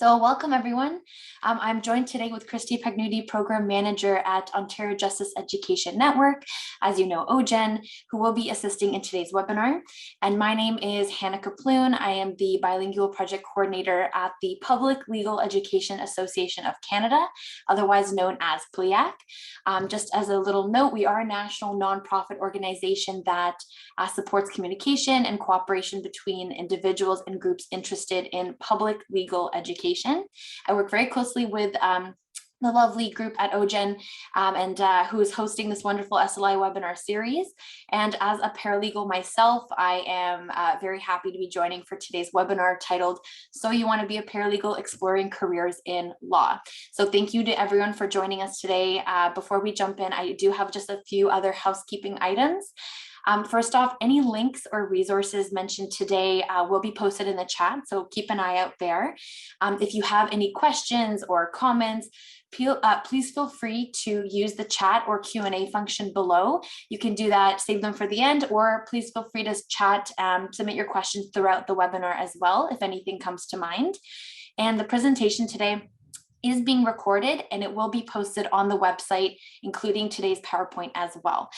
So welcome everyone. I'm joined today with Christy Pagnuti, Program Manager at Ontario Justice Education Network, as you know, OJEN, who will be assisting in today's webinar. And my name is Hannah Kaploon. I am the Bilingual Project Coordinator at the Public Legal Education Association of Canada, otherwise known as PLEAC. Just as a little note, we are a national nonprofit organization that supports communication and cooperation between individuals and groups interested in public legal education. I work very closely with the lovely group at OJEN who is hosting this wonderful SLI webinar series. And as a paralegal myself, I am very happy to be joining for today's webinar titled, So You Want to Be a Paralegal Exploring Careers in Law. So thank you to everyone for joining us today. Before we jump in, I do have just a few other housekeeping items. First off, any links or resources mentioned today will be posted in the chat, so keep an eye out there. If you have any questions or comments, please feel free to use the chat or Q&A function below. You can do that, save them for the end, or please feel free to chat, submit your questions throughout the webinar as well, if anything comes to mind. And the presentation today is being recorded and it will be posted on the website, including today's PowerPoint as well.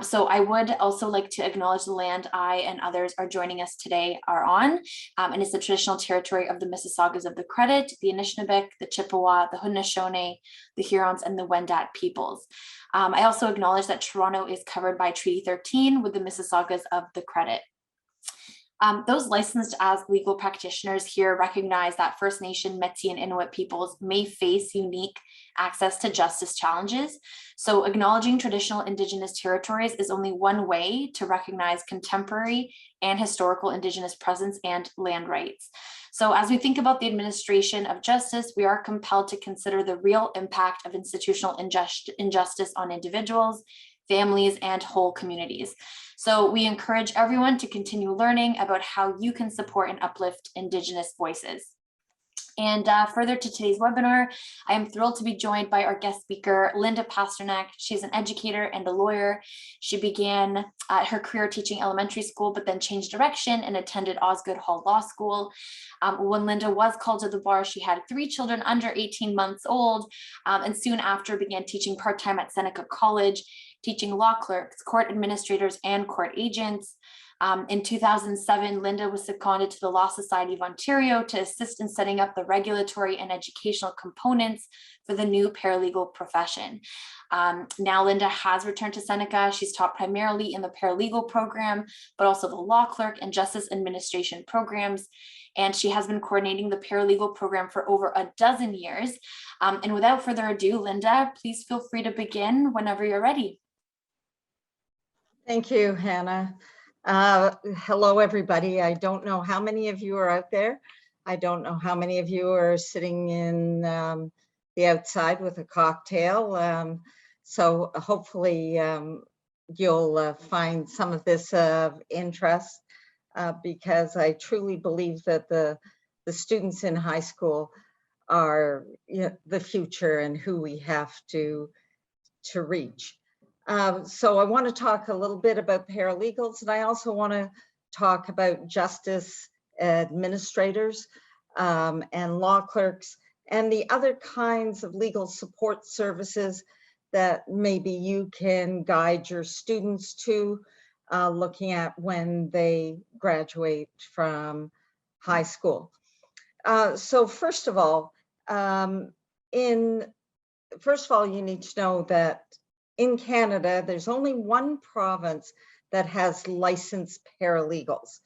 So I would also like to acknowledge the land I and others are joining us today are on, and it's the traditional territory of the Mississaugas of the Credit, the Anishinaabe, the Chippewa, the Haudenosaunee, the Hurons, and the Wendat peoples. I also acknowledge that Toronto is covered by Treaty 13 with the Mississaugas of the Credit. Those licensed as legal practitioners here recognize that First Nation, Métis, and Inuit peoples may face unique access to justice challenges. So acknowledging traditional Indigenous territories is only one way to recognize contemporary and historical Indigenous presence and land rights. So as we think about the administration of justice, we are compelled to consider the real impact of institutional injustice on individuals, families, and whole communities. So we encourage everyone to continue learning about how you can support and uplift Indigenous voices. And further to today's webinar, I am thrilled to be joined by our guest speaker, Linda Pasternak. She's an educator and a lawyer. She began her career teaching elementary school, but then changed direction and attended Osgoode Hall Law School. When Linda was called to the bar, she had 3 children under 18 months old, and soon after began teaching part-time at Seneca College, teaching law clerks, court administrators, and court agents. In 2007, Linda was seconded to the Law Society of Ontario to assist in setting up the regulatory and educational components for the new paralegal profession. Now Linda has returned to Seneca. She's taught primarily in the paralegal program, but also the law clerk and justice administration programs. And she has been coordinating the paralegal program for over a dozen years. And without further ado, Linda, please feel free to begin whenever you're ready. Thank you, Hannah. Hello, everybody. I don't know how many of you are out there. I don't know how many of you are sitting in the outside with a cocktail. So hopefully you'll find some of this of interest because I truly believe that the students in high school are the future and who we have to reach. So I want to talk a little bit about paralegals, and I also want to talk about justice administrators and law clerks and the other kinds of legal support services that maybe you can guide your students to looking at when they graduate from high school. So first of all, you need to know that in Canada, there's only one province that has licensed paralegals.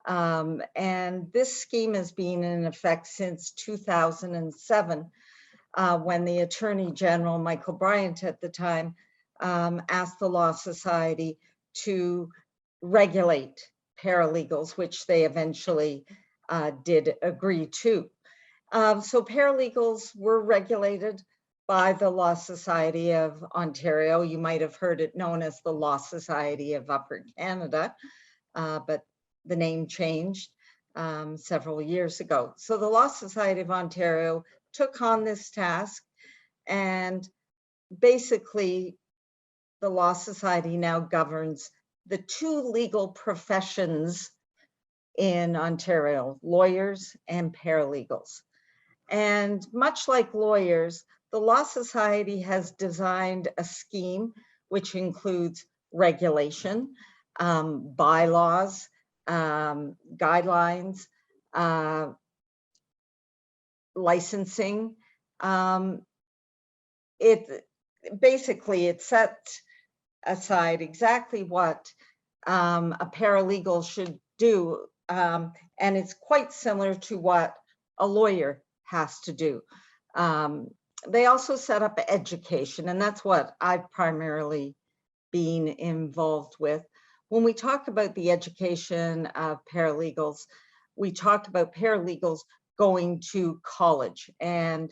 And this scheme has been in effect since 2007, when the Attorney General, Michael Bryant at the time, asked the Law Society to regulate paralegals, which they eventually did agree to. So paralegals were regulated by the Law Society of Ontario. You might have heard it known as the Law Society of Upper Canada, but the name changed several years ago. So the Law Society of Ontario took on this task, and basically the Law Society now governs the 2 legal professions in Ontario, lawyers and paralegals. And much like lawyers, the Law Society has designed a scheme which includes regulation, bylaws, guidelines, licensing. It set aside exactly what a paralegal should do, and it's quite similar to what a lawyer has to do. They also set up education, and that's what I've primarily been involved with. When we talk about the education of paralegals, we talked about paralegals going to college, and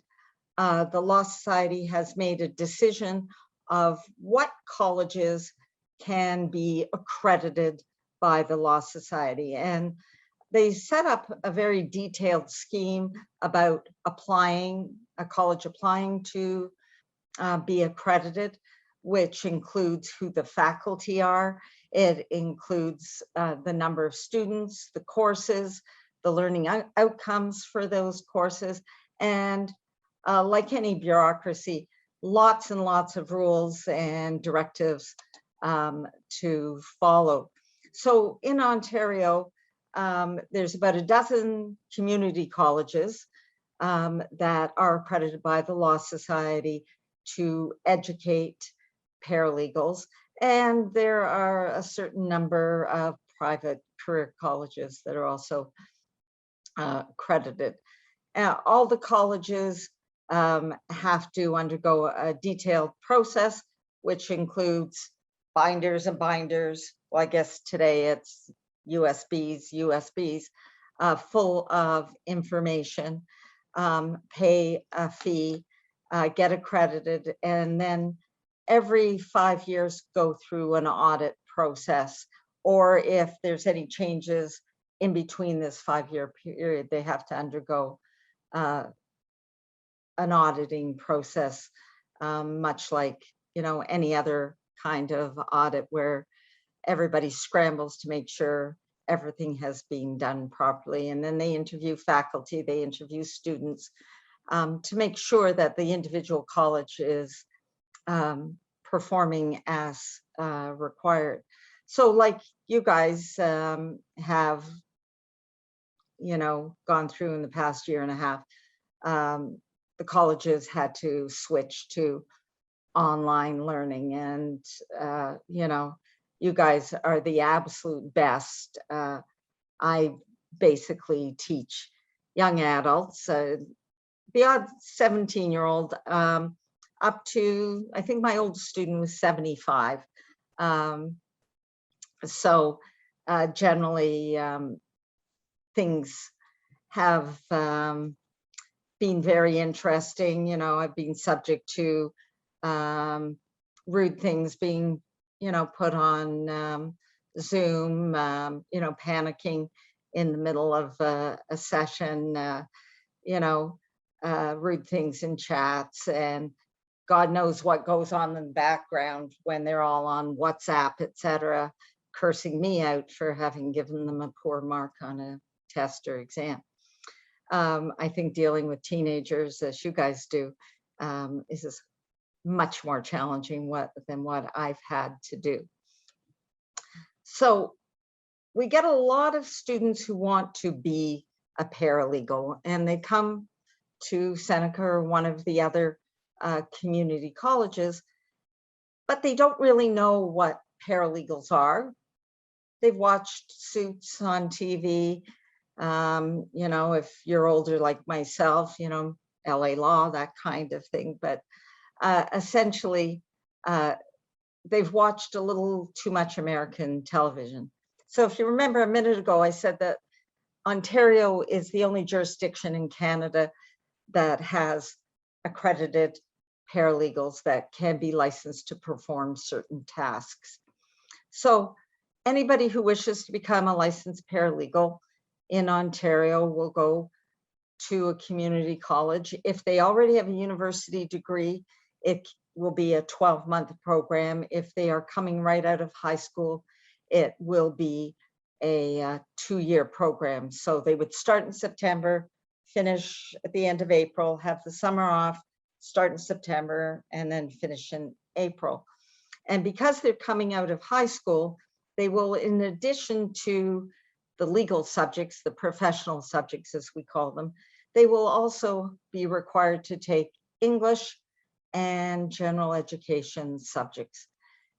the Law Society has made a decision of what colleges can be accredited by the Law Society. And they set up a very detailed scheme about a college applying to be accredited, which includes who the faculty are. It includes the number of students, the courses, the learning outcomes for those courses, and like any bureaucracy, lots and lots of rules and directives to follow. So in Ontario, there's about a dozen community colleges that are accredited by the Law Society to educate paralegals. And there are a certain number of private career colleges that are also accredited. All the colleges have to undergo a detailed process, which includes binders and binders. Well, I guess today it's USBs, full of information, pay a fee, get accredited, and then every 5 years go through an audit process. Or if there's any changes in between this 5-year period, they have to undergo an auditing process, much like, any other kind of audit where everybody scrambles to make sure everything has been done properly. And then they interview faculty, they interview students to make sure that the individual college is performing as required. So like you guys have, gone through in the past year and a half, the colleges had to switch to online learning, and you guys are the absolute best. I basically teach young adults, beyond 17-year-old, up to, I think my oldest student was 75. So generally things have been very interesting. I've been subject to rude things being, put on Zoom, panicking in the middle of a session, rude things in chats, and God knows what goes on in the background when they're all on WhatsApp, etc., cursing me out for having given them a poor mark on a test or exam. I think dealing with teenagers, as you guys do, is much more challenging than what I've had to do. So we get a lot of students who want to be a paralegal, and they come to Seneca or one of the other community colleges, but they don't really know what paralegals are. They've watched Suits on TV. If you're older like myself, LA Law, that kind of thing. But essentially, they've watched a little too much American television. So if you remember a minute ago, I said that Ontario is the only jurisdiction in Canada that has accredited paralegals that can be licensed to perform certain tasks. So anybody who wishes to become a licensed paralegal in Ontario will go to a community college. If they already have a university degree, it will be a 12-month program. If they are coming right out of high school, it will be a 2-year program. So they would start in September, finish at the end of April, have the summer off, start in September, and then finish in April. And because they're coming out of high school, they will, in addition to the legal subjects, the professional subjects, as we call them, they will also be required to take English and general education subjects.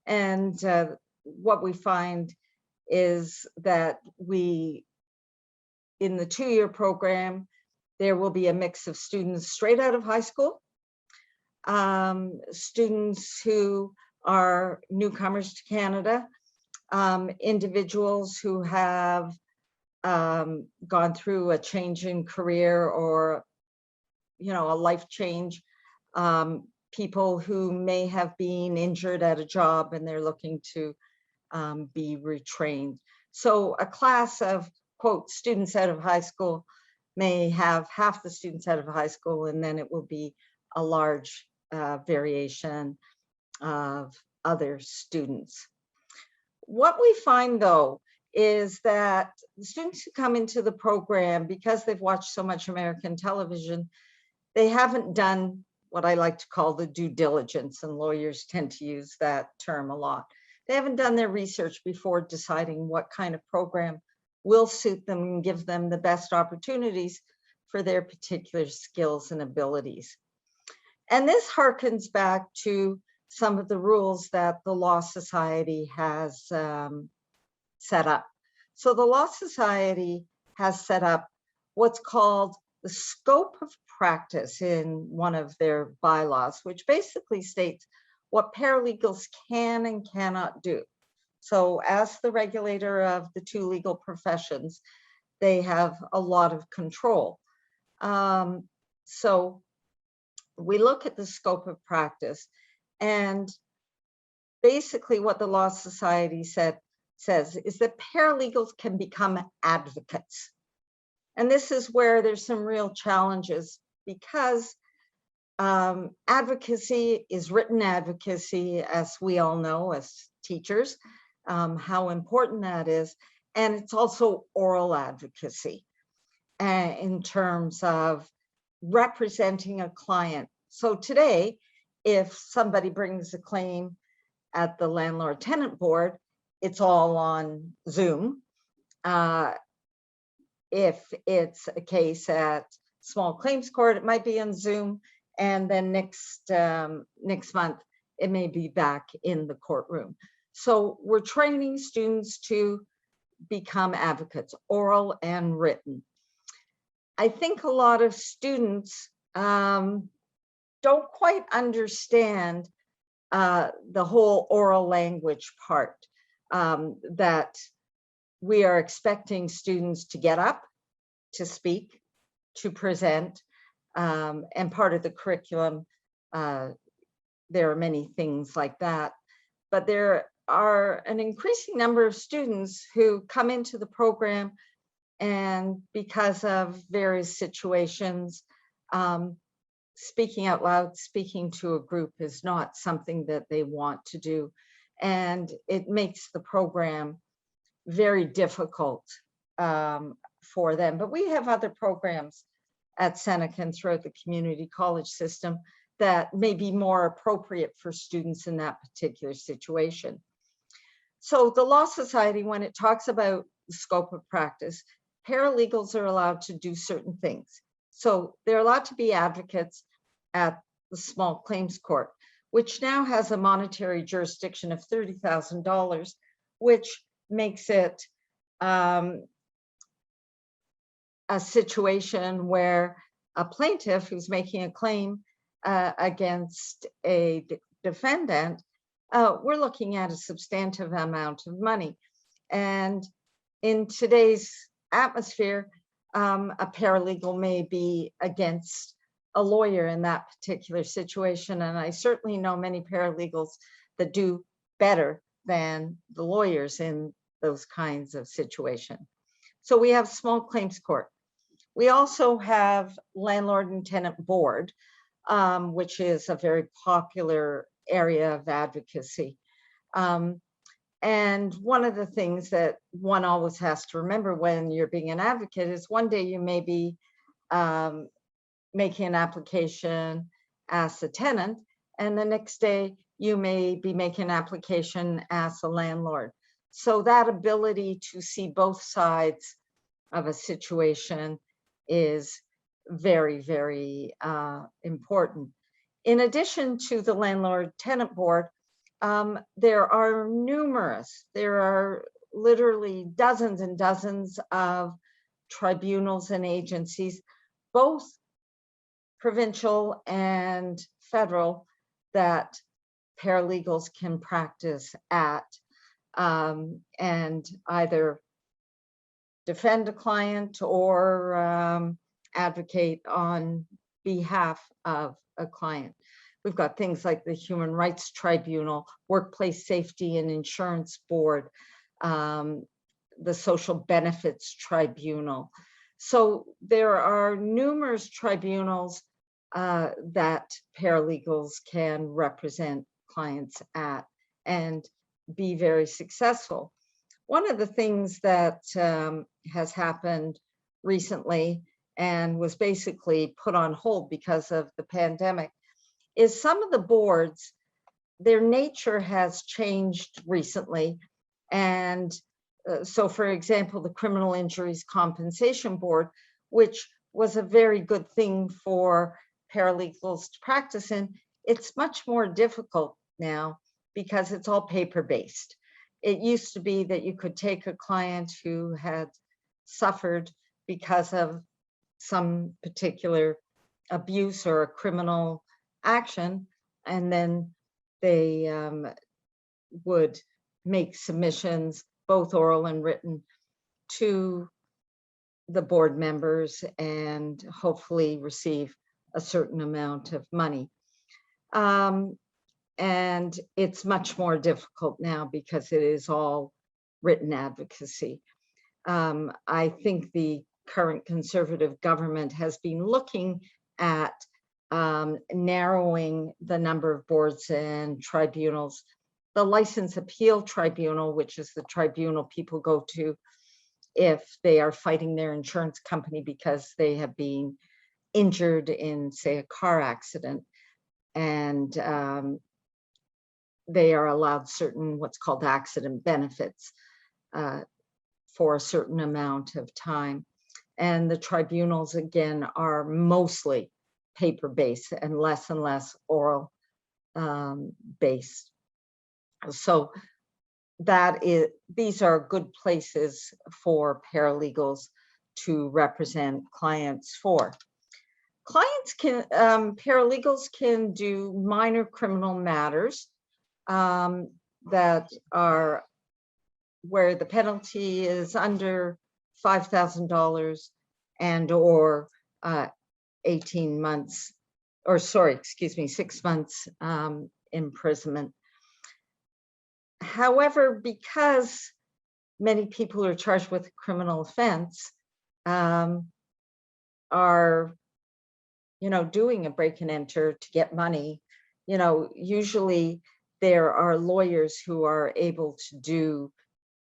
And what we find is that in the 2-year program, there will be a mix of students straight out of high school, students who are newcomers to Canada, individuals who have gone through a change in career or, a life change, people who may have been injured at a job and they're looking to be retrained. So a class of, quote, students out of high school may have half the students out of high school, and then it will be a large variation of other students. What we find, though, is that the students who come into the program, because they've watched so much American television, they haven't done what I like to call the due diligence, and lawyers tend to use that term a lot. They haven't done their research before deciding what kind of program will suit them and give them the best opportunities for their particular skills and abilities. And this harkens back to some of the rules that the Law Society has set up. So the Law Society has set up what's called the scope of practice in one of their bylaws, which basically states what paralegals can and cannot do. So as the regulator of the 2 legal professions, they have a lot of control. So we look at the scope of practice, and basically what the Law Society says is that paralegals can become advocates. And this is where there's some real challenges, because advocacy is written advocacy, as we all know as teachers, how important that is. And it's also oral advocacy in terms of representing a client. So today, if somebody brings a claim at the landlord-tenant board, it's all on Zoom. If it's a case at small claims court, it might be on Zoom, and then next month, it may be back in the courtroom. So we're training students to become advocates, oral and written. I think a lot of students don't quite understand the whole oral language part, that we are expecting students to get up, to speak, to present, and part of the curriculum, there are many things like that. But there are an increasing number of students who come into the program, and because of various situations, speaking out loud, speaking to a group is not something that they want to do. And it makes the program very difficult for them. But we have other programs at Seneca and throughout the community college system that may be more appropriate for students in that particular situation. So the Law Society, when it talks about the scope of practice, paralegals are allowed to do certain things. So they're allowed to be advocates at the small claims court, which now has a monetary jurisdiction of $30,000, which makes it a situation where a plaintiff who's making a claim against a defendant, we're looking at a substantive amount of money. And in today's atmosphere, a paralegal may be against a lawyer in that particular situation. And I certainly know many paralegals that do better than the lawyers in those kinds of situations. So we have small claims court. We also have landlord and tenant board, which is a very popular area of advocacy. And one of the things that one always has to remember when you're being an advocate is one day you may be making an application as a tenant, and the next day you may be making an application as a landlord. So that ability to see both sides of a situation is very, very important. In addition to the landlord-tenant board, there are literally dozens and dozens of tribunals and agencies, both provincial and federal, that paralegals can practice at and either defend a client or advocate on behalf of a client. We've got things like the Human Rights Tribunal, Workplace Safety and Insurance Board, the Social Benefits Tribunal. So there are numerous tribunals that paralegals can represent clients at and be very successful. One of the things that has happened recently and was basically put on hold because of the pandemic is some of the boards, their nature has changed recently. And so, for example, the Criminal Injuries Compensation Board, which was a very good thing for paralegals to practice in, it's much more difficult now because it's all paper-based. It used to be that you could take a client who had suffered because of some particular abuse or a criminal action, and then they would make submissions, both oral and written, to the board members and hopefully receive a certain amount of money. And it's much more difficult now because it is all written advocacy. I think the current Conservative government has been looking at narrowing the number of boards and tribunals. The License Appeal Tribunal, which is the tribunal people go to if they are fighting their insurance company because they have been injured in, say, a car accident, and they are allowed certain what's called accident benefits for a certain amount of time. And the tribunals, again, are mostly paper-based and less oral based. So these are good places for paralegals to represent clients for. Paralegals can do minor criminal matters that are where the penalty is under $5,000 and or 18 months, or sorry, excuse me, 6 months imprisonment. However, because many people who are charged with a criminal offense are, doing a break and enter to get money, usually there are lawyers who are able to do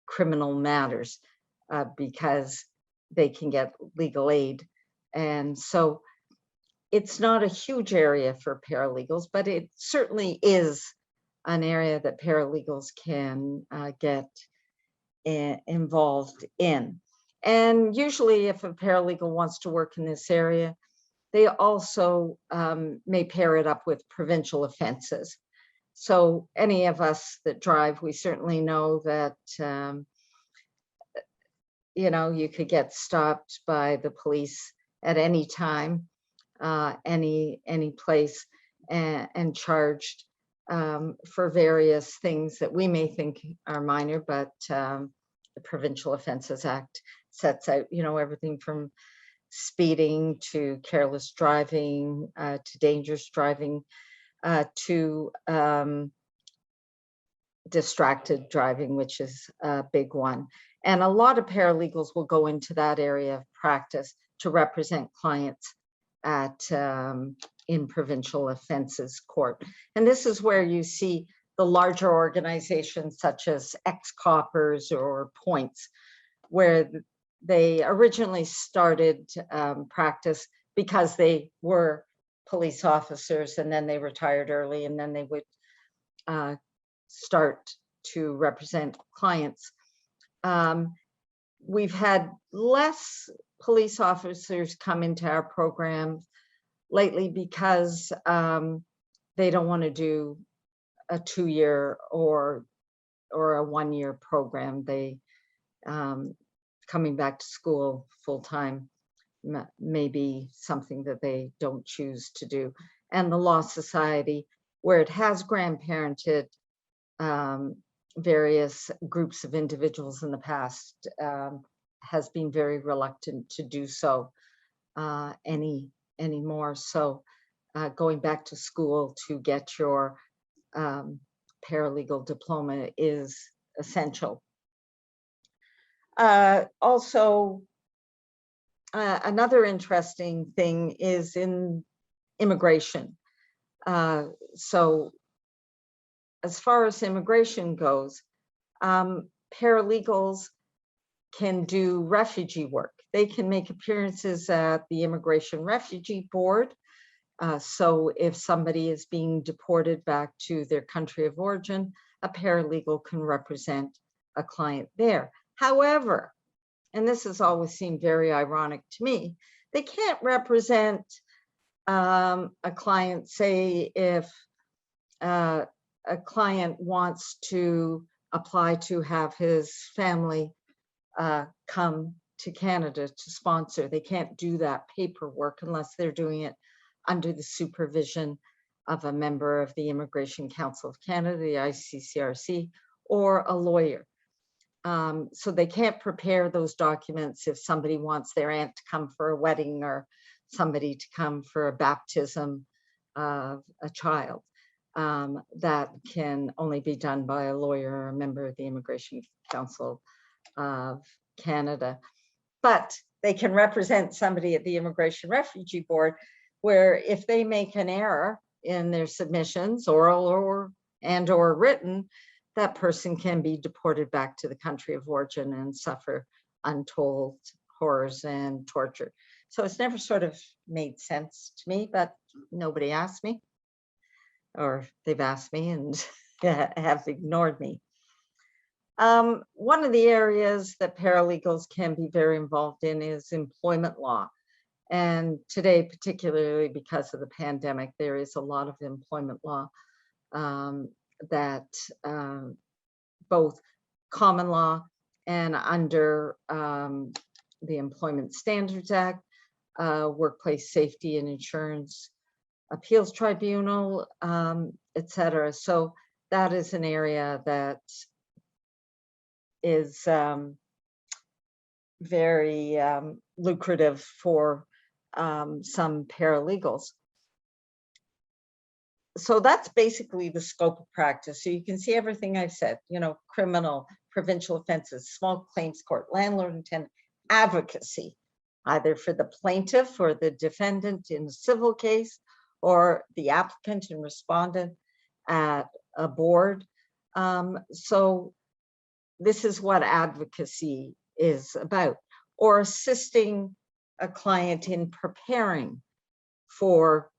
criminal matters because they can get legal aid. And so it's not a huge area for paralegals, but it certainly is an area that paralegals can get involved in. And usually if a paralegal wants to work in this area, they also may pair it up with provincial offenses. So any of us that drive, we certainly know that, you could get stopped by the police at any time, any place, and charged for various things that we may think are minor, but the Provincial Offences Act sets out, everything from speeding to careless driving to dangerous driving to distracted driving, which is a big one. And a lot of paralegals will go into that area of practice to represent clients at in provincial offenses court. And this is where you see the larger organizations such as ex-coppers or points, where they originally started practice because they were police officers, and then they retired early, and then they would start to represent clients. We've had less police officers come into our program lately because they don't want to do a 2-year or a 1-year program. They coming back to school full time may be something that they don't choose to do. And the Law Society, where it has grandparented various groups of individuals in the past, has been very reluctant to do so anymore. So going back to school to get your paralegal diploma is essential. Also, another interesting thing is in immigration. So as far as immigration goes, paralegals can do refugee work. They can make appearances at the Immigration Refugee Board. So if somebody is being deported back to their country of origin, a paralegal can represent a client there. However, and this has always seemed very ironic to me, they can't represent a client, say if a client wants to apply to have his family come to Canada to sponsor. They can't do that paperwork unless they're doing it under the supervision of a member of the Immigration Council of Canada, the ICCRC, or a lawyer. So they can't prepare those documents if somebody wants their aunt to come for a wedding or somebody to come for a baptism of a child. That can only be done by a lawyer or a member of the Immigration Council of Canada. But they can represent somebody at the Immigration Refugee Board, where if they make an error in their submissions, oral or written, that person can be deported back to the country of origin and suffer untold horrors and torture. So it's never sort of made sense to me, but nobody asked me, or they've asked me and have ignored me. One of the areas that paralegals can be very involved in is employment law. And today, particularly because of the pandemic, there is a lot of employment law that both common law and under the Employment Standards Act, Workplace Safety and Insurance Appeals Tribunal, etc. So that is an area that is very lucrative for some paralegals. So that's basically the scope of practice. So you can see everything I've said, you know, criminal, provincial offenses, small claims court, landlord and tenant, advocacy, either for the plaintiff or the defendant in a civil case, or the applicant and respondent at a board. So this is what advocacy is about, or assisting a client in preparing for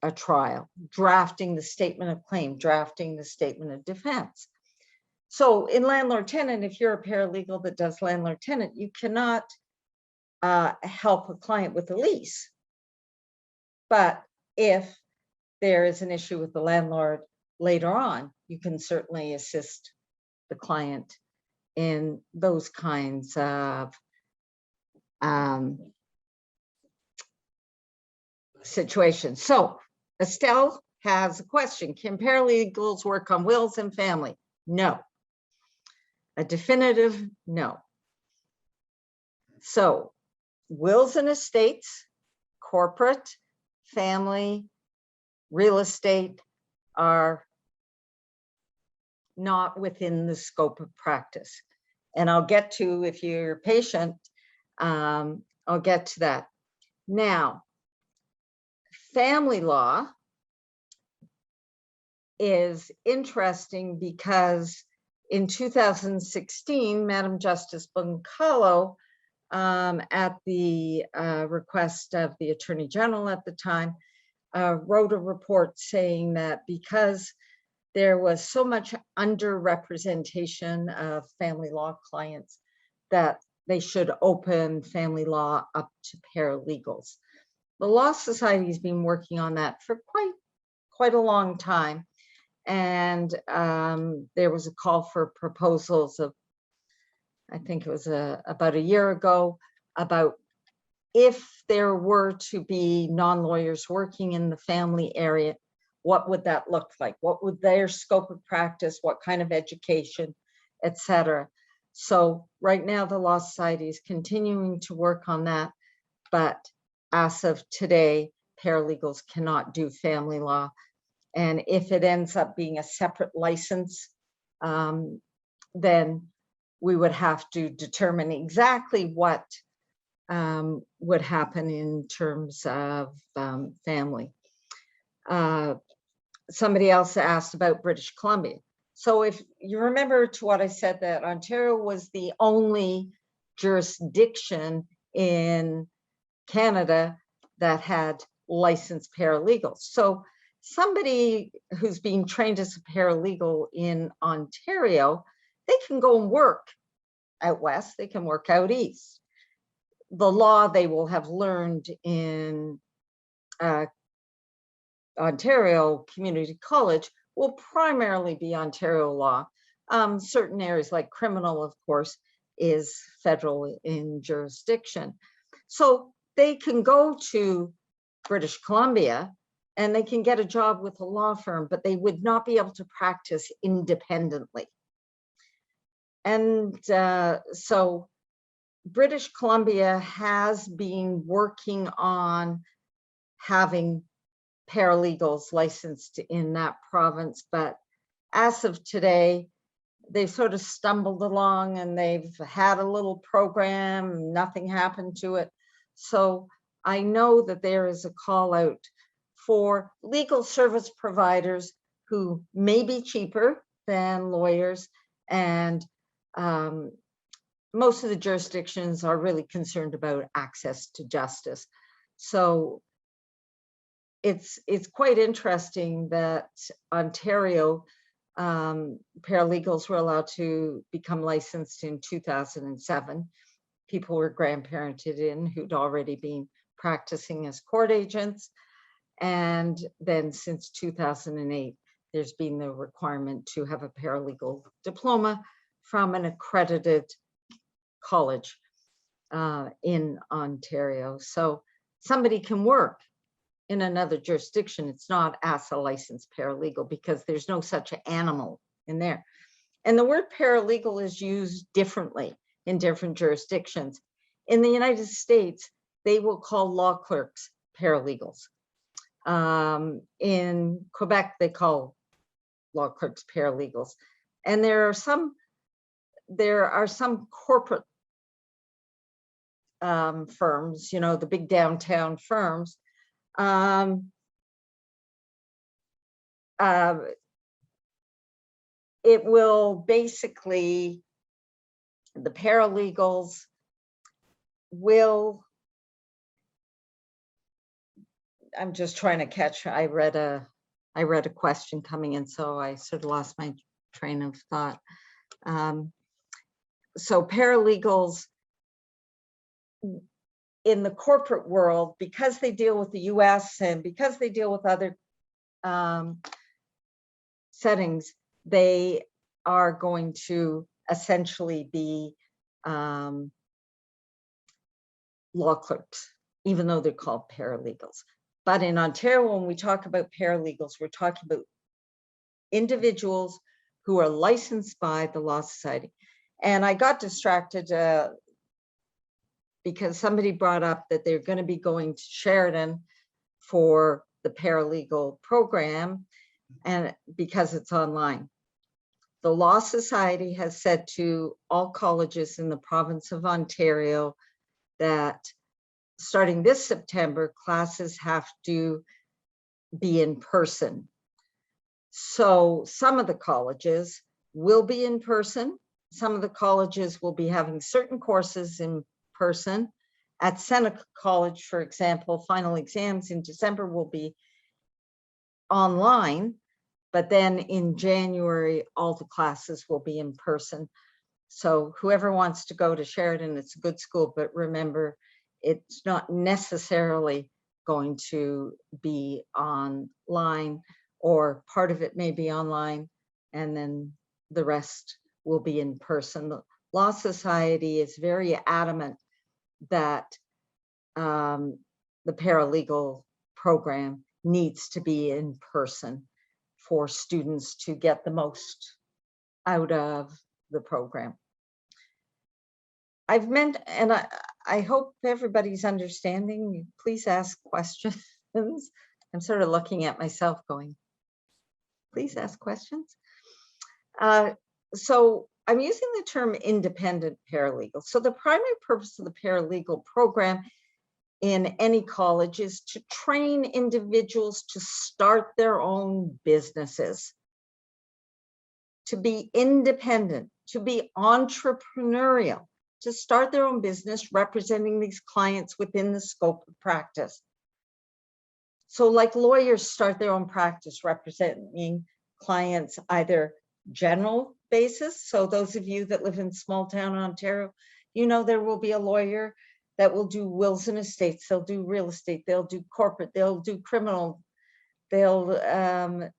a trial, drafting the statement of claim, drafting the statement of defense. So in landlord-tenant, if you're a paralegal that does landlord-tenant, you cannot help a client with a lease. But if there is an issue with the landlord later on, you can certainly assist the client in those kinds of situations. So Estelle has a question. Can paralegals work on wills and family? No. A definitive no. So wills and estates, corporate, family, real estate are not within the scope of practice. And I'll get to, if you're patient, I'll get to that. Now, family law is interesting because in 2016, Madam Justice Buncalo at the request of the Attorney General at the time, wrote a report saying that because there was so much underrepresentation of family law clients, that they should open family law up to paralegals. The Law Society has been working on that for quite a long time. And there was a call for proposals of, I think it was about a year ago, about if there were to be non-lawyers working in the family area, what would that look like? What would their scope of practice, what kind of education, etc. So right now the Law Society is continuing to work on that, but as of today, paralegals cannot do family law. And if it ends up being a separate license, then we would have to determine exactly what would happen in terms of family. Somebody else asked about British Columbia. So if you remember to what I said, that Ontario was the only jurisdiction in Canada that had licensed paralegals. So somebody who's being trained as a paralegal in Ontario, they can go and work out west, they can work out east. The law they will have learned in Ontario Community College will primarily be Ontario law. Certain areas like criminal, of course, is federal in jurisdiction. So they can go to British Columbia and they can get a job with a law firm, but they would not be able to practice independently. And so British Columbia has been working on having paralegals licensed in that province, but as of today, they've sort of stumbled along and they've had a little program, nothing happened to it. So I know that there is a call out for legal service providers who may be cheaper than lawyers, and most of the jurisdictions are really concerned about access to justice. So it's quite interesting that Ontario paralegals were allowed to become licensed in 2007. People were grandparented in who'd already been practicing as court agents. And then since 2008, there's been the requirement to have a paralegal diploma from an accredited college in Ontario. So somebody can work in another jurisdiction. It's not as a licensed paralegal because there's no such animal in there. And the word paralegal is used differently in different jurisdictions. In the United States, they will call law clerks paralegals. In Quebec, they call law clerks paralegals. And there are some corporate firms, you know, the big downtown firms. It will basically, the paralegals will, I'm just trying to catch, I read a question coming in, so I sort of lost my train of thought. So paralegals in the corporate world, because they deal with the US and because they deal with other settings, they are going to essentially be law clerks, even though they're called paralegals. But in Ontario, when we talk about paralegals, we're talking about individuals who are licensed by the Law Society. And I got distracted because somebody brought up that they're going to be going to Sheridan for the paralegal program, and because it's online. The Law Society has said to all colleges in the province of Ontario that starting this September, classes have to be in person. So some of the colleges will be in person. Some of the colleges will be having certain courses in person. At Seneca College, for example, final exams in December will be online, but then in January, all the classes will be in person. So whoever wants to go to Sheridan, it's a good school, but remember, it's not necessarily going to be online, or part of it may be online, and then the rest will be in person. The Law Society is very adamant that the paralegal program needs to be in person for students to get the most out of the program. I've meant, and I hope everybody's understanding. Please ask questions. I'm sort of looking at myself going, please ask questions. So I'm using the term independent paralegal. So the primary purpose of the paralegal program in any college is to train individuals to start their own businesses, to be independent, to be entrepreneurial, to start their own business representing these clients within the scope of practice. So like lawyers start their own practice representing clients, either general basis. So those of you that live in small town Ontario, you know there will be a lawyer that will do wills and estates, they'll do real estate, they'll do corporate, they'll do criminal, they'll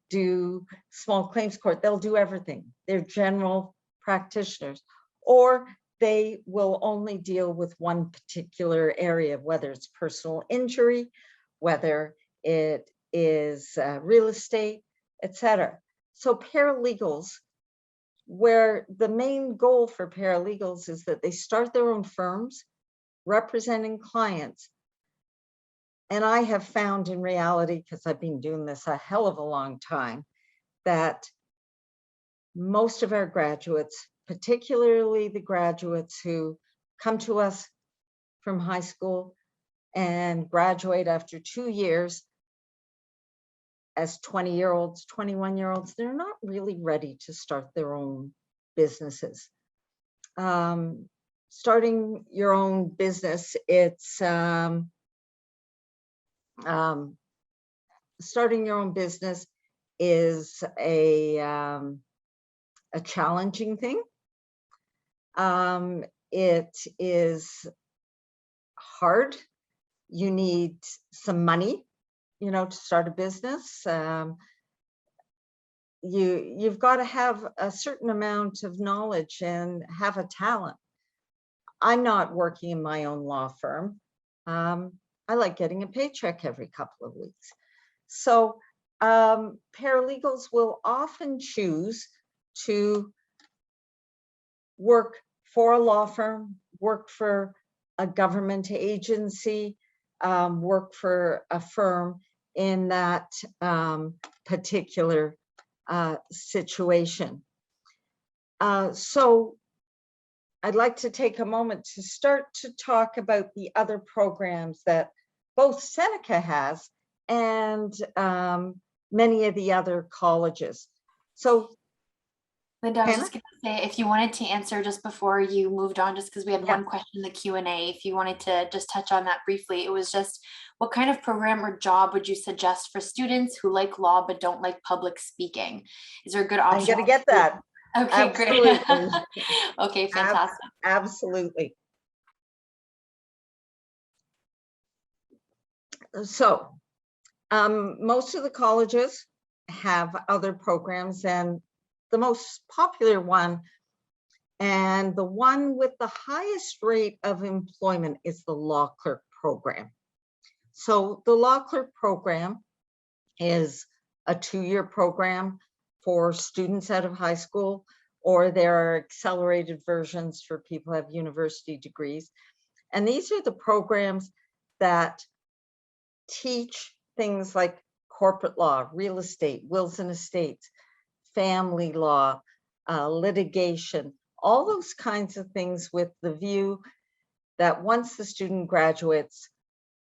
do small claims court, they'll do everything. They're general practitioners. Or they will only deal with one particular area, whether it's personal injury, whether it is real estate, etc. So paralegals, where the main goal for paralegals is that they start their own firms representing clients. And I have found in reality, because I've been doing this a hell of a long time, that most of our graduates, particularly the graduates who come to us from high school and graduate after 2 years as 20-year-olds, 21-year-olds, they're not really ready to start their own businesses. Starting your own business, starting your own business is a challenging thing. It is hard. You need some money, you know, to start a business. You've got to have a certain amount of knowledge and have a talent. I'm not working in my own law firm. I like getting a paycheck every couple of weeks. So paralegals will often choose to work for a law firm, work for a government agency, work for a firm in that particular situation. So I'd like to take a moment to start to talk about the other programs that both Seneca has and many of the other colleges. So Linda, I was Hannah? just going to say, if you wanted to answer just before you moved on, just because we had Yeah. one question in the Q&A, if you wanted to just touch on that briefly, it was just, what kind of program or job would you suggest for students who like law but don't like public speaking? Is there a good option? I'm going to get that. Okay, Absolutely. great. Okay, fantastic. Absolutely. So most of the colleges have other programs, and the most popular one and the one with the highest rate of employment is the law clerk program. So the law clerk program is a 2-year program for students out of high school, or there are accelerated versions for people who have university degrees. And these are the programs that teach things like corporate law, real estate, wills and estates, family law, litigation, all those kinds of things, with the view that once the student graduates,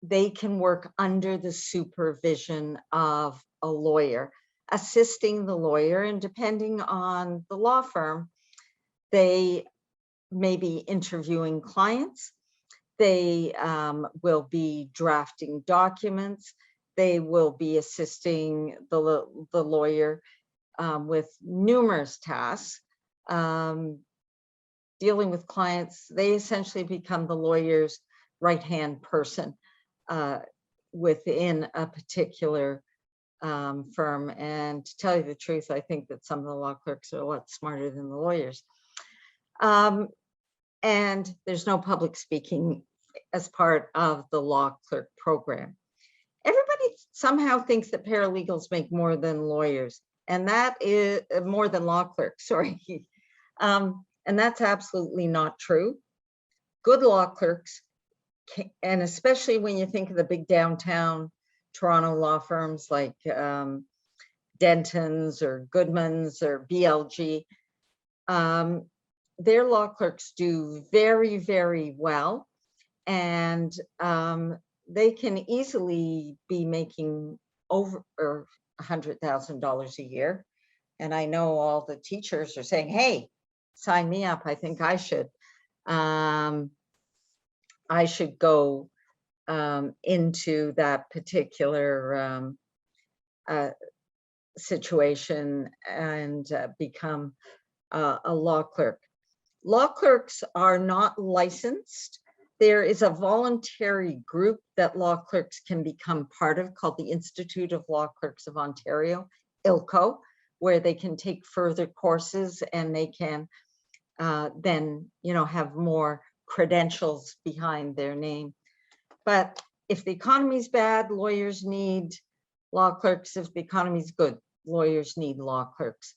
they can work under the supervision of a lawyer, assisting the lawyer, and depending on the law firm, they may be interviewing clients, They will be drafting documents. They will be assisting the lawyer with numerous tasks, dealing with clients. They essentially become the lawyer's right-hand person within a particular firm. And to tell you the truth, I think that some of the law clerks are a lot smarter than the lawyers. And there's no public speaking as part of the law clerk program. Everybody somehow thinks that paralegals make more than lawyers, and that is more than law clerks, sorry. And that's absolutely not true. Good law clerks, and especially when you think of the big downtown Toronto law firms like Denton's or Goodman's or BLG, their law clerks do very, very well. And they can easily be making over $100,000 a year. And I know all the teachers are saying, hey, sign me up. I think I should. I should go into that particular situation and become a law clerk. Law clerks are not licensed. There is a voluntary group that law clerks can become part of called the Institute of Law Clerks of Ontario, ILCO, where they can take further courses and they can then, you know, have more credentials behind their name. But if the economy's bad, lawyers need law clerks. If the economy's good, lawyers need law clerks.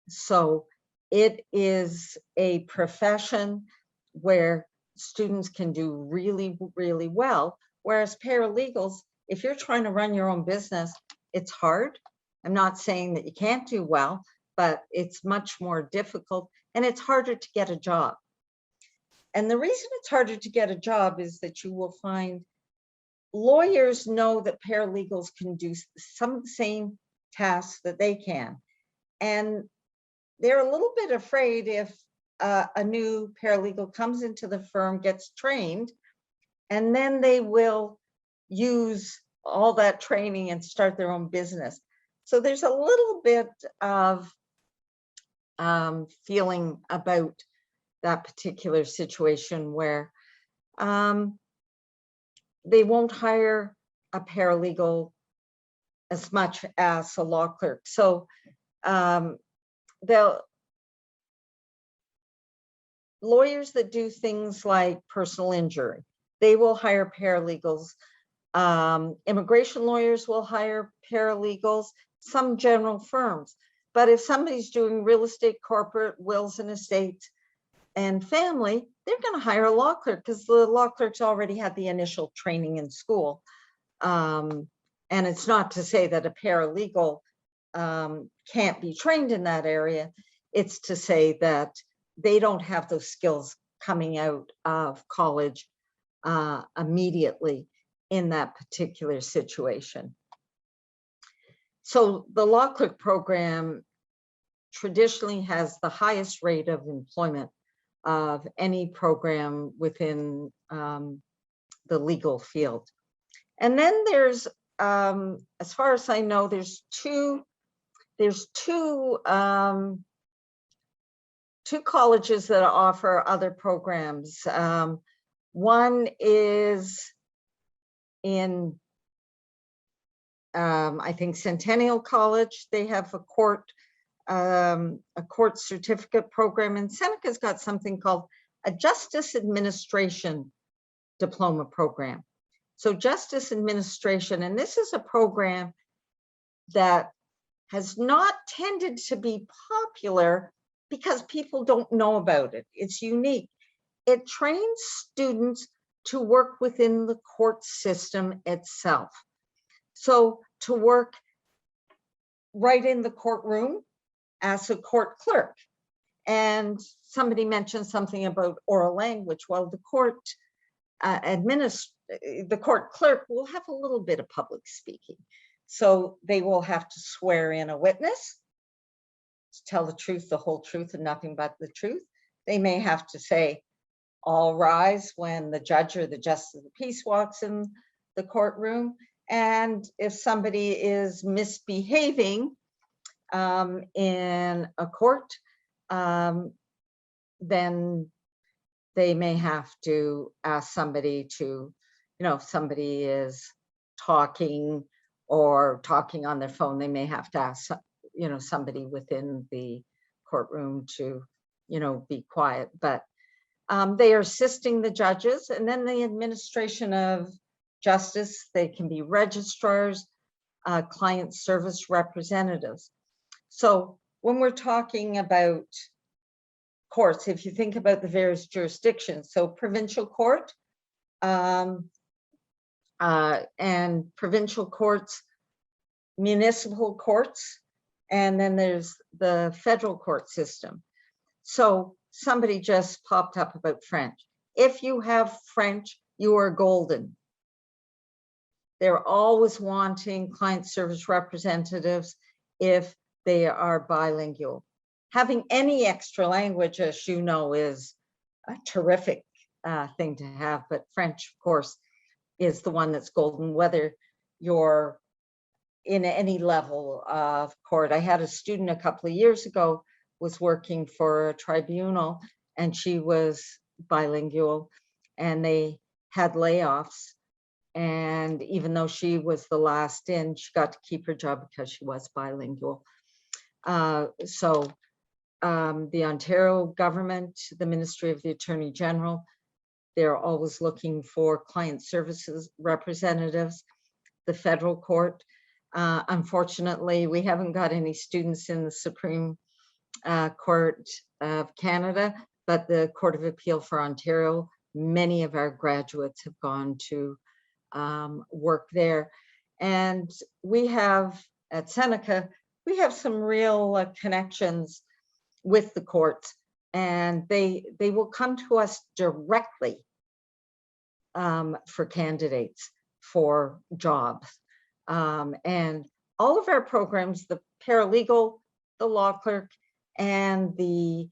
So it is a profession where students can do really, really well. Whereas paralegals, if you're trying to run your own business, it's hard. I'm not saying that you can't do well, but it's much more difficult and it's harder to get a job. And the reason it's harder to get a job is that you will find lawyers know that paralegals can do some of the same tasks that they can. And they're a little bit afraid if a new paralegal comes into the firm, gets trained, and then they will use all that training and start their own business. So there's a little bit of feeling about that particular situation where they won't hire a paralegal as much as a law clerk. So lawyers that do things like personal injury, they will hire paralegals. Immigration lawyers will hire paralegals, some general firms. But if somebody's doing real estate, corporate, wills and estates, and family, they're going to hire a law clerk because the law clerks already had the initial training in school. And it's not to say that a paralegal can't be trained in that area. It's to say that they don't have those skills coming out of college immediately in that particular situation. So the law clerk program traditionally has the highest rate of employment of any program within the legal field. And then there's, as far as I know, there's two colleges that offer other programs. One is in, I think, Centennial College. They have a court certificate program, and Seneca's got something called a Justice Administration Diploma program. So Justice Administration, and this is a program that has not tended to be popular because people don't know about it. It's unique. It trains students to work within the court system itself. So to work right in the courtroom as a court clerk. And somebody mentioned something about oral language. Well, the court clerk will have a little bit of public speaking. So they will have to swear in a witness to tell the truth, the whole truth, and nothing but the truth. They may have to say, all rise when the judge or the justice of the peace walks in the courtroom. And if somebody is misbehaving in a court, then they may have to ask somebody to, if somebody is talking or talking on their phone, they may have to ask, somebody within the courtroom to, be quiet. But they are assisting the judges, and then the administration of justice, they can be registrars, client service representatives. So when we're talking about courts, if you think about the various jurisdictions, so provincial court and provincial courts, municipal courts, and then there's the federal court system. So somebody just popped up about French. If you have French, you are golden. They're always wanting client service representatives if they are bilingual. Having any extra language, as you know, is a terrific thing to have, but French, of course, is the one that's golden, whether you're in any level of court. I had a student a couple of years ago was working for a tribunal, and she was bilingual, and they had layoffs. And even though she was the last in, she got to keep her job because she was bilingual. The Ontario government, the Ministry of the Attorney General, they're always looking for client services representatives. The federal court, unfortunately, we haven't got any students in the Supreme Court of Canada, but the Court of Appeal for Ontario, many of our graduates have gone to work there. And we have at Seneca, we have some real connections with the courts, and they will come to us directly for candidates for jobs. And all of our programs, the paralegal, the law clerk, and the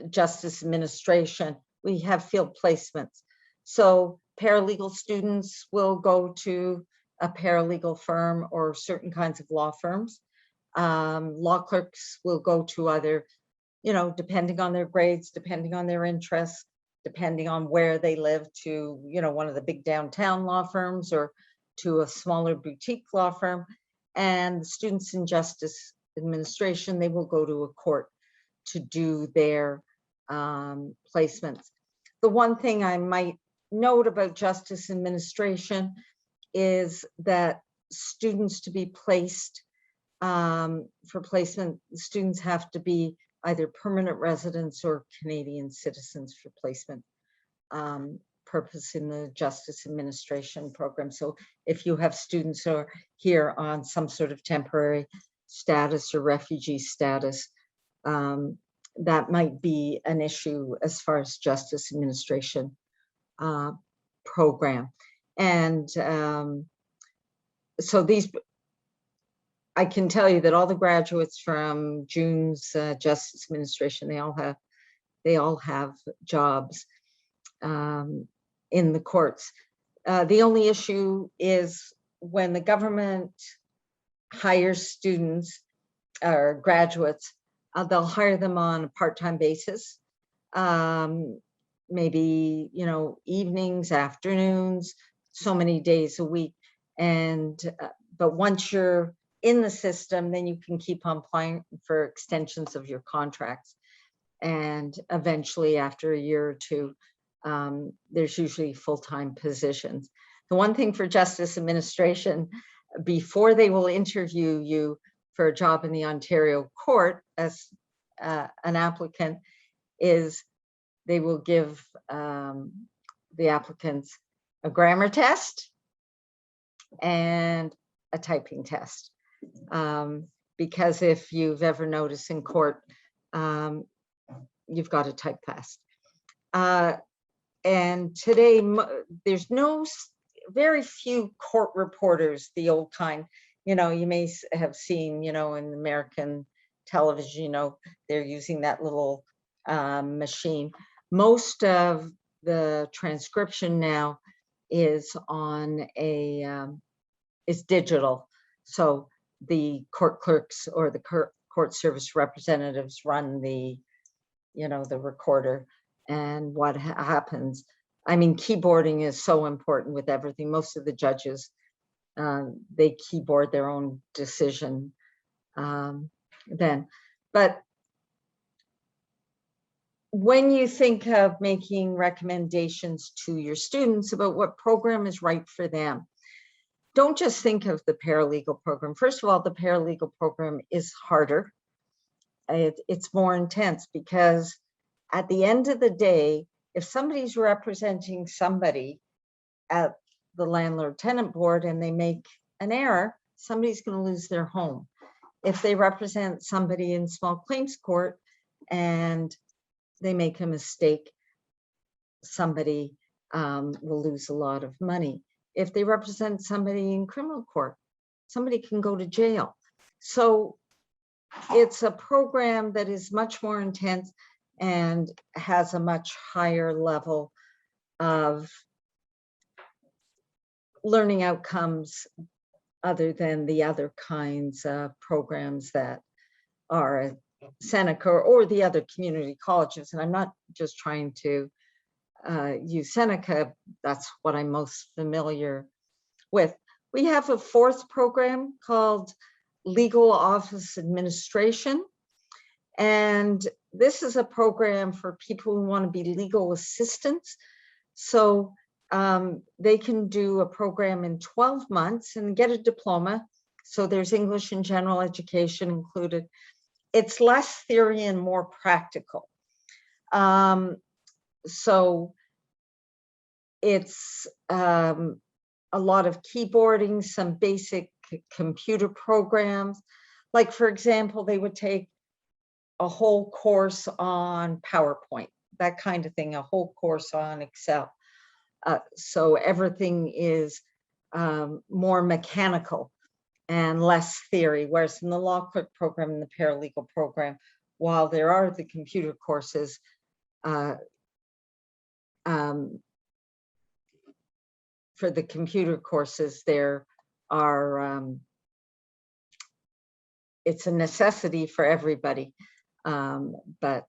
justice administration, we have field placements. So paralegal students will go to a paralegal firm or certain kinds of law firms. Law clerks will go to other, depending on their grades, depending on their interests, depending on where they live, to, one of the big downtown law firms or to a smaller boutique law firm. And the students in justice administration, they will go to a court to do their placements. The one thing I might note about justice administration is that students to be placed for placement, students have to be either permanent residents or Canadian citizens for placement purpose in the justice administration program. So if you have students who are here on some sort of temporary status or refugee status, that might be an issue as far as justice administration program. And so these, I can tell you that all the graduates from June's justice administration, they all have jobs in the courts. The only issue is when the government hires students or graduates, they'll hire them on a part-time basis, maybe, evenings, afternoons, so many days a week. And but once you're in the system, then you can keep on applying for extensions of your contracts. And eventually, after a year or two, there's usually full-time positions. The one thing for justice administration, before they will interview you for a job in the Ontario court as an applicant, is they will give the applicants a grammar test and a typing test. Because if you've ever noticed in court, you've got a type test. And today, there's very few court reporters, the old kind. You may have seen, in American television, they're using that little machine. Most of the transcription now is on is digital. So the court clerks or the court service representatives run the, the recorder. And what happens, I mean, keyboarding is so important with everything. Most of the judges, they keyboard their own decision then. But when you think of making recommendations to your students about what program is right for them, don't just think of the paralegal program. First of all, the paralegal program is harder. It's more intense because at the end of the day, if somebody's representing somebody at the landlord-tenant board and they make an error, somebody's going to lose their home. If they represent somebody in small claims court and they make a mistake, somebody will lose a lot of money. If they represent somebody in criminal court, somebody can go to jail. So it's a program that is much more intense and has a much higher level of learning outcomes other than the other kinds of programs that are at Seneca or the other community colleges. And I'm not just trying to use Seneca, that's what I'm most familiar with. We have a fourth program called Legal Office Administration. And this is a program for people who want to be legal assistants. So they can do a program in 12 months and get a diploma. So there's English and general education included. It's less theory and more practical. So it's a lot of keyboarding, some basic computer programs. Like, for example, they would take a whole course on PowerPoint, that kind of thing, a whole course on Excel. So everything is more mechanical and less theory, whereas in the law clerk program and the paralegal program, while there are the computer courses, for the computer courses, there are, it's a necessity for everybody, but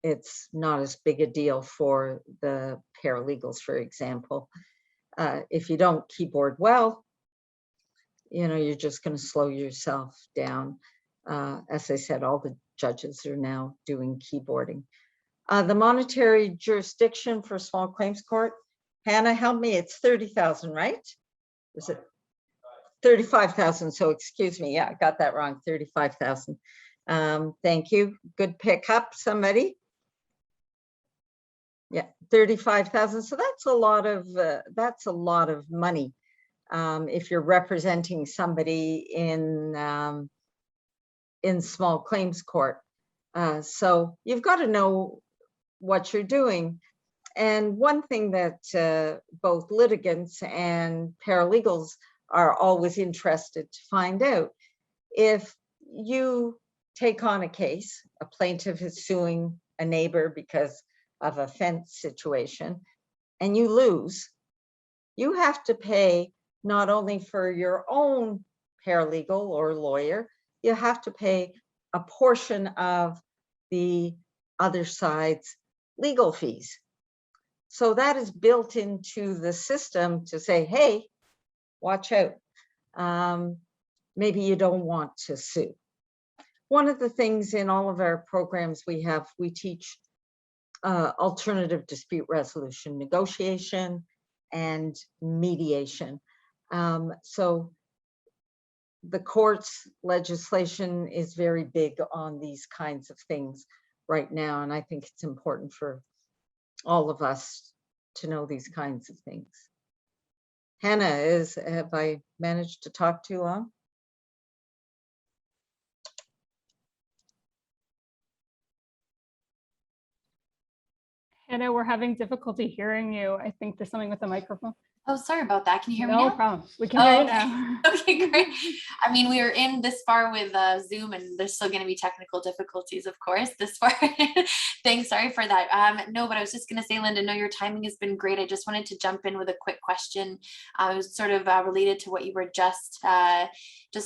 it's not as big a deal for the paralegals, for example. If you don't keyboard well, you're just going to slow yourself down. As I said, all the judges are now doing keyboarding. The monetary jurisdiction for small claims court, Hannah, help me, it's 30,000, right? Is it 35,000? So excuse me, yeah, I got that wrong, 35,000. Thank you, good pickup, somebody. Yeah, 35,000. So that's a lot of money if you're representing somebody in small claims court. So you've got to know what you're doing. And one thing that both litigants and paralegals are always interested to find out, if you take on a case, a plaintiff is suing a neighbor because of a fence situation, and you lose, you have to pay not only for your own paralegal or lawyer, you have to pay a portion of the other side's legal fees. So that is built into the system to say, hey, watch out. Maybe you don't want to sue. One of the things in all of our programs we teach alternative dispute resolution, negotiation, and mediation. So the courts legislation is very big on these kinds of things right now, and I think it's important for all of us to know these kinds of things. Hannah, have I managed to talk too long? Anna, we're having difficulty hearing you. I think there's something with the microphone. Oh, sorry about that. Can you hear me No now? problem. We can hear you okay. now. Okay, great. I mean, we are in this far with Zoom, and there's still going to be technical difficulties, of course, this far. Thanks. Sorry for that. No, but I was just going to say, Linda, no, your timing has been great. I just wanted to jump in with a quick question. It was sort of related to what you were just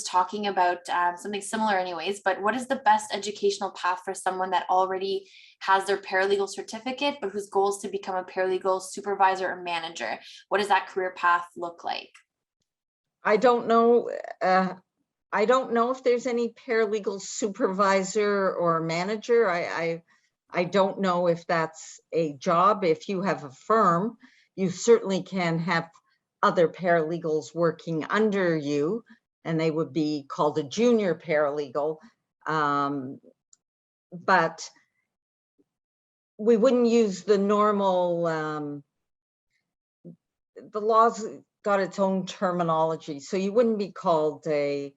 talking about, something similar anyways, but what is the best educational path for someone that already has their paralegal certificate, but whose goal is to become a paralegal supervisor or manager? What does that career path look like? I don't know. I don't know if there's any paralegal supervisor or manager. I don't know if that's a job. If you have a firm, you certainly can have other paralegals working under you, and they would be called a junior paralegal. But we wouldn't use the normal, the law's got its own terminology. So you wouldn't be called a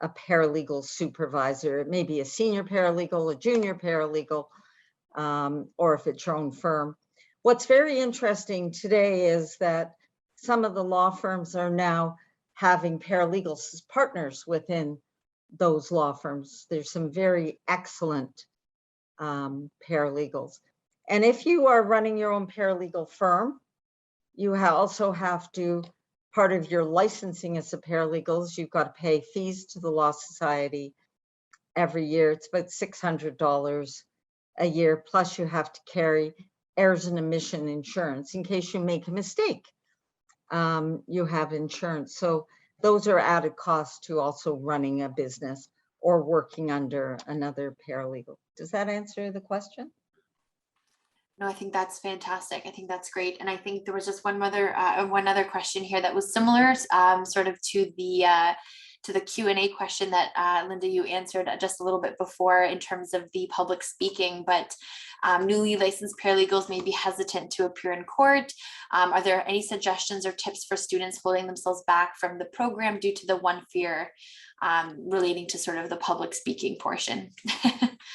paralegal supervisor. It may be a senior paralegal, a junior paralegal, or if it's your own firm. What's very interesting today is that some of the law firms are now having paralegals as partners within those law firms. There's some very excellent paralegals. And if you are running your own paralegal firm, you also have to, part of your licensing as a paralegal is you've got to pay fees to the Law Society every year. It's about $600 a year. Plus you have to carry errors and omission insurance in case you make a mistake. You have insurance. So those are added costs to also running a business or working under another paralegal. Does that answer the question? No, I think that's fantastic. I think that's great. And I think there was just one other question here that was similar, sort of to the Q&A question that Linda, you answered just a little bit before in terms of the public speaking, but newly licensed paralegals may be hesitant to appear in court. Are there any suggestions or tips for students holding themselves back from the program due to the one fear relating to sort of the public speaking portion?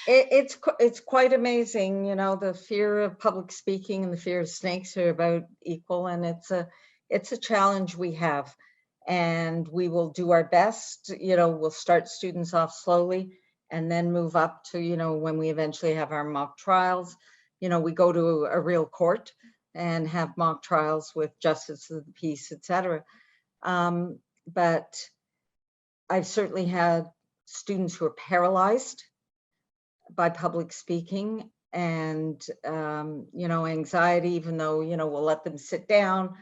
It's quite amazing, you know, the fear of public speaking and the fear of snakes are about equal, and it's a challenge we have, and we will do our best. You know, we'll start students off slowly and then move up to, you know, when we eventually have our mock trials, you know, we go to a real court and have mock trials with justice of the peace, etc. But I've certainly had students who are paralyzed by public speaking and, you know, anxiety, even though, you know, we'll let them sit down,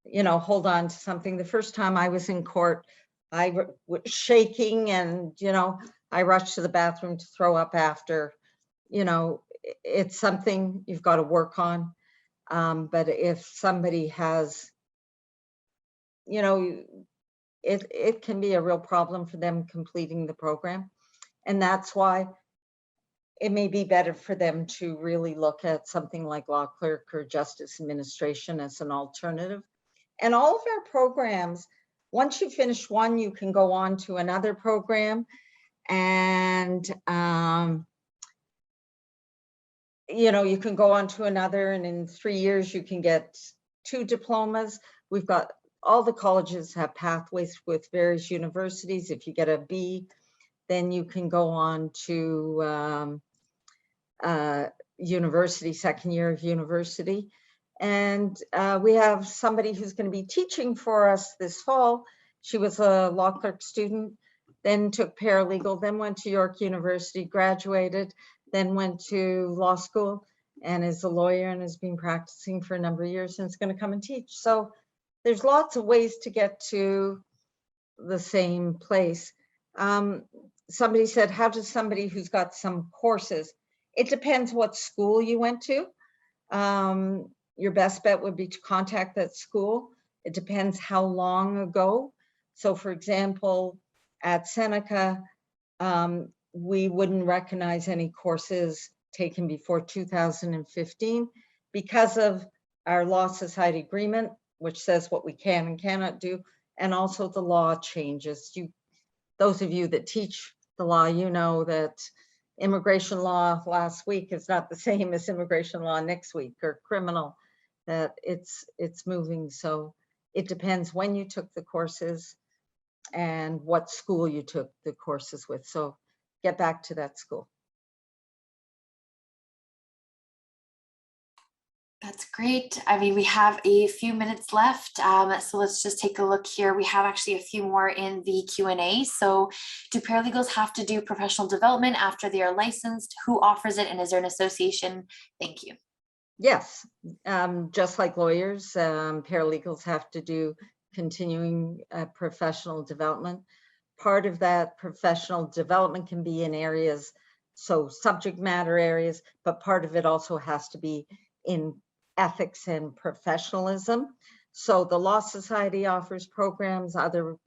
you know, hold on to something. The first time I was in court, I was shaking and, you know, I rushed to the bathroom to throw up after. You know, it's something you've got to work on. But if somebody has, you know, it can be a real problem for them completing the program. And that's why it may be better for them to really look at something like law clerk or justice administration as an alternative. And all of our programs, once you finish one, you can go on to another program. And, you know, you can go on to another, and in 3 years, you can get 2 diplomas. We've got, all the colleges have pathways with various universities. If you get a B, then you can go on to university, second year of university. And we have somebody who's going to be teaching for us this fall. She was a law clerk student, then took paralegal, then went to York University, graduated, then went to law school and is a lawyer and has been practicing for a number of years and is going to come and teach. So there's lots of ways to get to the same place. Somebody said, how does somebody who's got some courses? It depends what school you went to. Your best bet would be to contact that school. It depends how long ago. So for example, at Seneca, we wouldn't recognize any courses taken before 2015 because of our Law Society agreement, which says what we can and cannot do, and also the law changes. Those of you that teach the law, you know that immigration law last week is not the same as immigration law next week, or criminal, that it's moving. So it depends when you took the courses and what school you took the courses with. So get back to that school. That's great. I mean, we have a few minutes left, so let's just take a look here. We have actually a few more in the Q&A. So do paralegals have to do professional development after they are licensed? Who offers it, and is there an association? Thank you. Yes, just like lawyers, paralegals have to do continuing professional development. Part of that professional development can be in areas, so subject matter areas, but part of it also has to be in ethics and professionalism. So the Law Society offers programs, other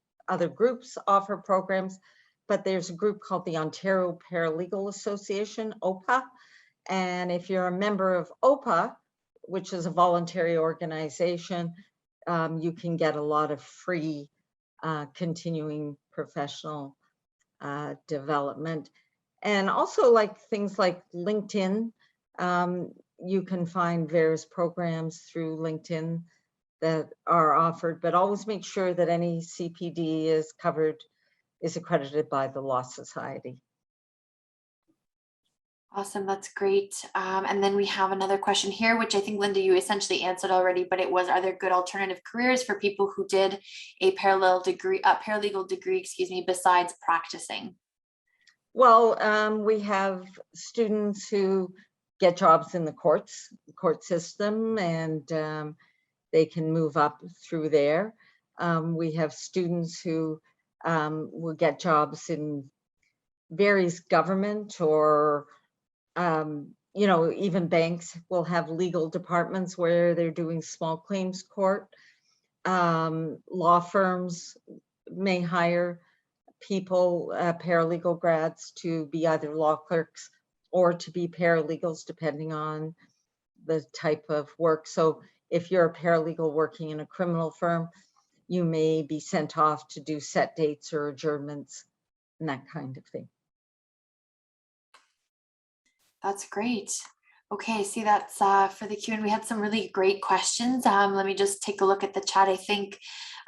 groups offer programs, but there's a group called the Ontario Paralegal Association, OPA. And if you're a member of OPA, which is a voluntary organization, you can get a lot of free continuing professional development. And also, like things like LinkedIn, you can find various programs through LinkedIn that are offered, but always make sure that any CPD is accredited by the Law Society. Awesome, that's great. And then we have another question here, which I think, Linda, you essentially answered already, but it was, are there good alternative careers for people who did a paralegal degree, excuse me, besides practicing? Well, we have students who get jobs in the court system, and they can move up through there. We have students who will get jobs in various government, or you know, even banks will have legal departments where they're doing small claims court. Law firms may hire people, paralegal grads, to be either law clerks or to be paralegals, depending on the type of work. So if you're a paralegal working in a criminal firm, you may be sent off to do set dates or adjournments and that kind of thing. That's great. Okay, see, that's for the Q&A. We had some really great questions. Let me just take a look at the chat. I think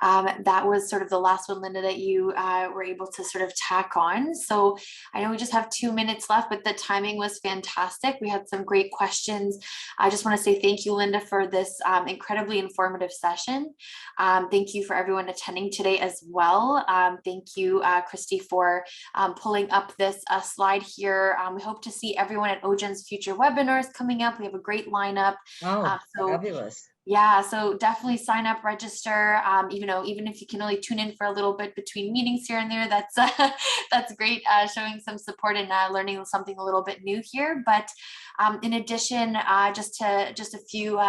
that was sort of the last one, Linda, that you were able to sort of tack on. So I know we just have 2 minutes left, but the timing was fantastic. We had some great questions. I just want to say thank you, Linda, for this incredibly informative session. Thank you for everyone attending today as well. Thank you, Christy, for pulling up this slide here. We hope to see everyone at OJEN's future webinars coming up. We have a great lineup. Oh, So fabulous. yeah, so definitely sign up, register. Even if you can only tune in for a little bit between meetings here and there, that's that's great, showing some support and learning something a little bit new here. But in addition, just a few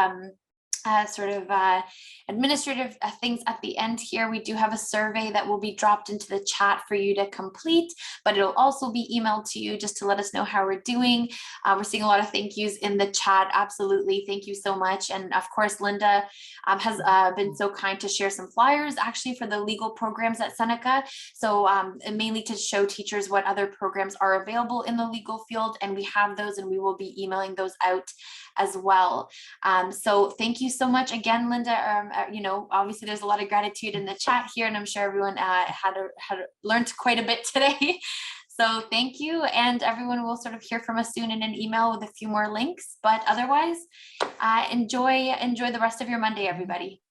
sort of administrative things at the end here. We do have a survey that will be dropped into the chat for you to complete, but it'll also be emailed to you just to let us know how we're doing. We're seeing a lot of thank yous in the chat. Absolutely. Thank you so much. And of course, Linda has been so kind to share some flyers actually for the legal programs at Seneca. So mainly to show teachers what other programs are available in the legal field. And we have those, and we will be emailing those out as well. So thank you so much again, Linda. Obviously there's a lot of gratitude in the chat here, and I'm sure everyone had learned quite a bit today. So thank you, and everyone will sort of hear from us soon in an email with a few more links. But otherwise, enjoy the rest of your Monday, everybody.